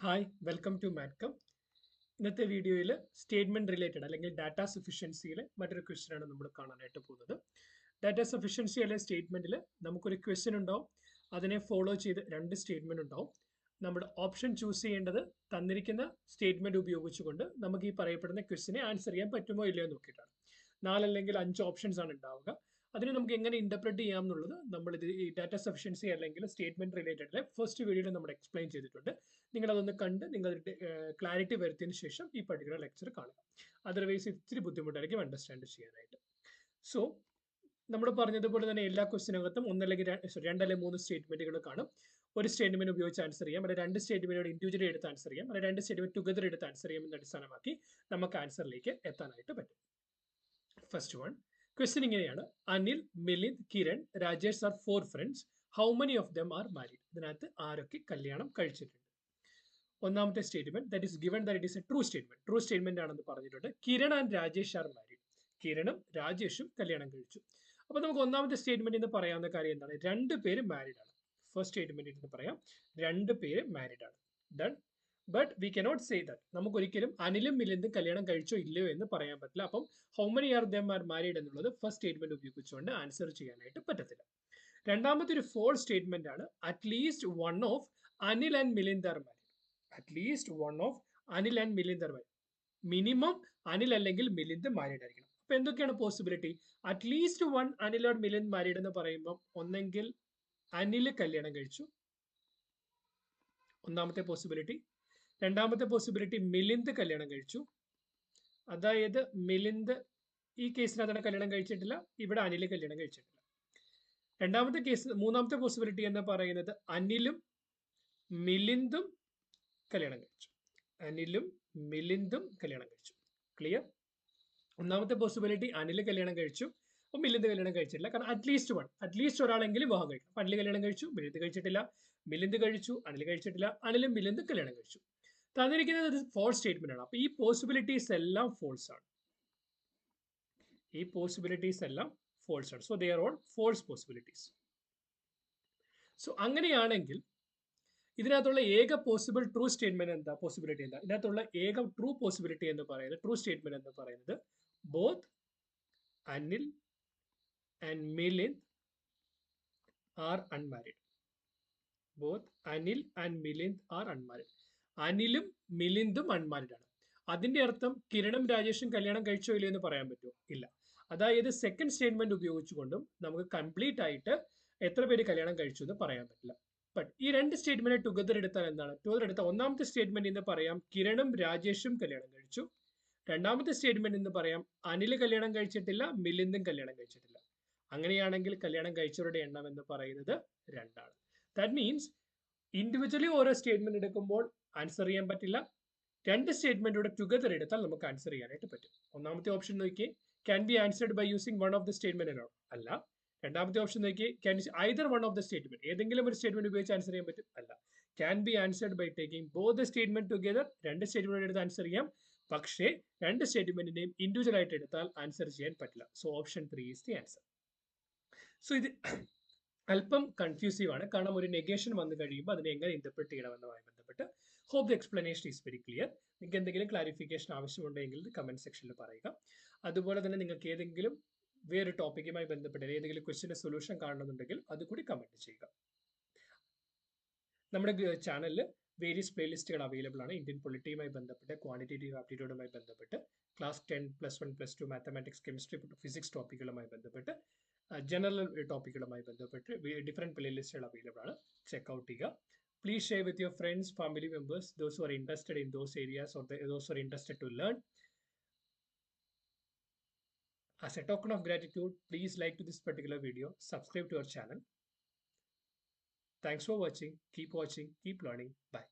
Hi welcome to മാറ്റ്കം. ഇന്നത്തെ വീഡിയോയിൽ statement related അല്ലെങ്കിൽ ഡാറ്റ സഫിഷ്യൻസിയിലെ മറ്റൊരു ക്വസ്റ്റ്യൻ ആണ് നമ്മൾ കാണാനായിട്ട് പോകുന്നത്. ഡാറ്റ സഫിഷ്യൻസി അല്ലെങ്കിൽ സ്റ്റേറ്റ്മെന്റിൽ നമുക്കൊരു ക്വസ്റ്റ്യൻ ഉണ്ടാവും, അതിനെ ഫോളോ ചെയ്ത് രണ്ട് സ്റ്റേറ്റ്മെന്റ് ഉണ്ടാവും. നമ്മുടെ ഓപ്ഷൻ ചൂസ് ചെയ്യേണ്ടത് തന്നിരിക്കുന്ന സ്റ്റേറ്റ്മെന്റ് ഉപയോഗിച്ചുകൊണ്ട് നമുക്ക് ഈ പറയപ്പെടുന്ന ക്വസ്റ്റിനെ ആൻസർ ചെയ്യാൻ പറ്റുമോ ഇല്ലയോ നോക്കിയിട്ടാണ്. 4 അല്ലെങ്കിൽ 5 ഓപ്ഷൻസ് ആണ് ഉണ്ടാവുക. അതിനെ നമുക്ക് എങ്ങനെ ഇന്റർപ്രറ്റ് ചെയ്യാം എന്നുള്ളത് നമ്മൾ ഇത് ഈ ഡാറ്റ സഫിഷ്യൻസി അല്ലെങ്കിൽ സ്റ്റേറ്റ്മെന്റ് റിലേറ്റഡിലെ ഫസ്റ്റ് വീഡിയോയിൽ നമ്മൾ എക്സ്പ്ലെയിൻ ചെയ്തിട്ടുണ്ട്. നിങ്ങൾ അതൊന്ന് കണ്ട് നിങ്ങളുടെ ക്ലാരിറ്റി വരുത്തിയതിനു ശേഷം ഈ പർട്ടിക്കുലർ ലെക്ചർ കാണുക. അതർവൈസ് ഇത്തിരി ബുദ്ധിമുട്ടായിരിക്കും അണ്ടർസ്റ്റാൻഡ് ചെയ്യാനായിട്ട്. സോ നമ്മൾ പറഞ്ഞതുപോലെ തന്നെ എല്ലാ ക്വസ്റ്റിനകത്തും ഒന്നല്ലെങ്കിൽ രണ്ടല്ലെങ്കിൽ 3 സ്റ്റേറ്റ്മെന്റുകൾ കാണും. ഒരു സ്റ്റേറ്റ്മെന്റ് ഉപയോഗിച്ച് ആൻസർ ചെയ്യാം, അല്ലെങ്കിൽ 2 സ്റ്റേറ്റ്മെന്റുകൾ ഇൻഡിവിജ്വലി എടുത്ത് ആൻസർ ചെയ്യാം, അല്ലെങ്കിൽ 2 സ്റ്റേറ്റ്മെന്റ് ടുഗദർ എടുത്ത് ആൻസർ ചെയ്യാം എന്ന അടിസ്ഥാനമാക്കി നമുക്ക് ആൻസറിലേക്ക് എത്താനായിട്ട് പറ്റും. ഫസ്റ്റ് വൺ ക്വസ്റ്റ്യൻ ഇങ്ങനെയാണ്: Anil, Milind, Kiran, Rajesh are 4 friends. How many of them are married? ഇതിനകത്ത് ആരൊക്കെ കല്യാണം കഴിച്ചിട്ടുണ്ട്? ഒന്നാമത്തെ statement that is given that it is a true statement. True statement ആണെന്ന് പറഞ്ഞിട്ടുണ്ട്. Kiran and Rajesh are married. കിരണും രാജേഷും കല്യാണം കഴിച്ചു. അപ്പൊ നമുക്ക് ഒന്നാമത്തെ സ്റ്റേറ്റ്മെന്റ് എന്ന് പറയാവുന്ന കാര്യം എന്താണ്? 2 പേര് മാരീഡ് ആണ്. ഫസ്റ്റ് സ്റ്റേറ്റ്മെന്റ് എന്ന് പറയാം 2 പേര് മാരീഡ് ആണ്. Done. But we cannot say that. നമുക്ക് ഒരിക്കലും അനിലും മിലിന്ദും കല്യാണം കഴിച്ചോ ഇല്ലയോ എന്ന് പറയാൻ പറ്റില്ല. അപ്പം how many R dum are married എന്നുള്ളത് ഫസ്റ്റ് സ്റ്റേറ്റ്മെന്റ് ഉപയോഗിച്ചുകൊണ്ട് ആൻസർ ചെയ്യാനായിട്ട് പറ്റത്തില്ല. രണ്ടാമത്തെ ഒരു ഫോൾ സ്റ്റേറ്റ്മെന്റ് ആണ് at least one of Anil and Milind R married. At least one of Anil and Milind R married. Minimum Anil അല്ലെങ്കിൽ മിലിന്ദ് മാരീഡ് ആയിരിക്കണം. അപ്പൊ എന്തൊക്കെയാണ് possibility? At least one Anil or Milind married എന്ന് പറയുമ്പോൾ ഒന്നെങ്കിൽ അനിൽ കല്യാണം കഴിച്ചു, ഒന്നാമത്തെ പോസിബിലിറ്റി. രണ്ടാമത്തെ പോസിബിലിറ്റി മിലിന്ദ് കല്യാണം കഴിച്ചു. അതായത് മിലിന്ദ് ഈ കേസിനകത്താണ് കല്യാണം കഴിച്ചിട്ടില്ല, ഇവിടെ അനിൽ കല്യാണം കഴിച്ചിട്ടില്ല. രണ്ടാമത്തെ കേസ്, മൂന്നാമത്തെ പോസിബിലിറ്റി എന്ന് പറയുന്നത് അനിലും മിലിന്ദും കല്യാണം കഴിച്ചു. അനിലും മിലിന്ദും കല്യാണം കഴിച്ചു. ക്ലിയർ? ഒന്നാമത്തെ പോസിബിലിറ്റി അനിൽ കല്യാണം കഴിച്ചു, അപ്പൊ മിലിന്ദ് കല്യാണം കഴിച്ചിട്ടില്ല. കാരണം അറ്റ്ലീസ്റ്റ് ഒരാളെങ്കിലും വിവാഹം കഴിക്കണം. അപ്പൊ അനിൽ കല്യാണം കഴിച്ചു, മിലിന്ദ് കഴിച്ചിട്ടില്ല. മിലിന്ദ് കഴിച്ചു, അനിൽ കഴിച്ചിട്ടില്ല. അനിലും മിലിന്ദും കല്യാണം കഴിച്ചു. തന്നിരിക്കുന്നത് ഫോൾസ് സ്റ്റേറ്റ്മെന്റ് ആണ്. അപ്പൊ ഈ പോസിബിലിറ്റീസ് എല്ലാം ഫോൾസ് ആണ്. ഈ പോസിബിലിറ്റീസ് എല്ലാം ഫോൾസ് ആണ്. So they are all false possibilities. So അങ്ങനെയാണെങ്കിൽ ഇതിനകത്തുള്ള ഏക പോസിബിൾ ട്രൂ സ്റ്റേറ്റ്മെന്റ് എന്താ? പോസിബിലിറ്റി എന്താ? ഇതിനകത്തുള്ള ഏക ട്രൂ പോസിബിലിറ്റി എന്ന് പറയുന്നത്, ട്രൂ സ്റ്റേറ്റ്മെന്റ് എന്ന് പറയുന്നത് both Anil and Milind are unmarried. Both Anil and Milind are unmarried. അനിലും മിലിന്ദും അൺമാരീഡ് ആണ്. അതിന്റെ അർത്ഥം കിരണും രാജേഷും കല്യാണം കഴിച്ചോ ഇല്ലയോ എന്ന് പറയാൻ പറ്റുമോ? ഇല്ല. അതായത് സെക്കൻഡ് സ്റ്റേറ്റ്മെന്റ് ഉപയോഗിച്ചുകൊണ്ടും നമുക്ക് കംപ്ലീറ്റ് ആയിട്ട് എത്ര പേര് കല്യാണം കഴിച്ചു എന്ന് പറയാൻ പറ്റില്ല. ബട്ട് ഈ രണ്ട് സ്റ്റേറ്റ്മെന്റ് ടുഗദർ എടുത്താൽ എന്താണ്? ടുഗദർ എടുത്താൽ ഒന്നാമത്തെ സ്റ്റേറ്റ്മെന്റ് എന്ന് പറയാം കിരണും രാജേഷും കല്യാണം കഴിച്ചു. രണ്ടാമത്തെ സ്റ്റേറ്റ്മെന്റ് എന്ന് പറയാം അനിൽ കല്യാണം കഴിച്ചിട്ടില്ല, മിലിന്ദും കല്യാണം കഴിച്ചിട്ടില്ല. അങ്ങനെയാണെങ്കിൽ കല്യാണം കഴിച്ചവരുടെ എണ്ണം എന്ന് പറയുന്നത് 2 ആണ്. ദാറ്റ് മീൻസ് ഇൻഡിവിജ്വലി ഓരോ സ്റ്റേറ്റ്മെന്റ് എടുക്കുമ്പോൾ ആൻസർ ചെയ്യാൻ പറ്റില്ല. രണ്ട് സ്റ്റേറ്റ്മെന്റോടെ ടുഗദർ എടുത്താൽ നമുക്ക് ആൻസർ ചെയ്യാനായിട്ട് പറ്റും. ഒന്നാമത്തെ ഓപ്ഷൻ നോക്കിയേ, can be answered by using one of the statement അല്ല. രണ്ടാമത്തെ ഓപ്ഷൻ നോക്കിയേ, can either one of the statement, ഏതെങ്കിലും ഒരു സ്റ്റേറ്റ്മെന്റ് ഉപയോഗിച്ച് ആൻസർ ചെയ്യാൻ പറ്റും അല്ല. Can be answered by taking both the statement together. രണ്ട് സ്റ്റേറ്റ്മെന്റ് എടുത്ത് ആൻസർ ചെയ്യാം, പക്ഷേ രണ്ട് സ്റ്റേറ്റ്മെന്റിന്റെയും ഇൻഡിവിജ്വൽ ആയിട്ട് എടുത്താൽ ആൻസർ ചെയ്യാൻ പറ്റില്ല. So option 3 is the answer. So ഇത് അല്പം കൺഫ്യൂസീവ് ആണ്, കാരണം ഒരു നെഗേഷൻ വന്നു കഴിയുമ്പോൾ അതിനെ എങ്ങനെ ഇന്റർപ്രറ്റ് ചെയ്യണമെന്നുമായി ബന്ധപ്പെട്ട് hope the explanation is very clear. നിങ്ങൾക്ക് എന്തെങ്കിലും ക്ലാരിഫിക്കേഷൻ ആവശ്യമുണ്ടെങ്കിൽ കമന്റ് സെക്ഷനിൽ പറയുക. അതുപോലെ തന്നെ നിങ്ങൾക്ക് ഏതെങ്കിലും വേറെ ടോപ്പിക്കുമായി ബന്ധപ്പെട്ട് ഏതെങ്കിലും ക്വസ്റ്റിന്റെ സൊല്യൂഷൻ കാണണമെന്നുണ്ടെങ്കിൽ അതുകൂടി കമന്റ് ചെയ്യുക. നമ്മുടെ ചാനലിൽ വേരിയസ് പ്ലേലിസ്റ്റുകൾ അവൈലബിൾ ആണ്. ഇന്ത്യൻ പൊളിറ്റിയുമായി ബന്ധപ്പെട്ട്, ക്വാണ്ടിറ്റേറ്റീവ് ആപ്റ്റിറ്റ്യൂഡുമായി ബന്ധപ്പെട്ട്, ക്ലാസ് 10, +1, +2 മാത്തമാറ്റിക്സ്, കെമിസ്ട്രി, ഫിസിക്സ് ടോപ്പിക്കുകളുമായി ബന്ധപ്പെട്ട്, ജനറൽ ടോപ്പിക്കുകളുമായി ബന്ധപ്പെട്ട് ഡിഫറെന്റ് പ്ലേലിസ്റ്റുകൾ അവൈലബിൾ ആണ്. ചെക്ക്ഔട്ട് ചെയ്യുക. Please share with your friends, family members, those who are interested in those areas or those who are interested to learn. As a token of gratitude, please like to this particular video, subscribe to our channel. Thanks for watching. Keep watching, keep learning. Bye.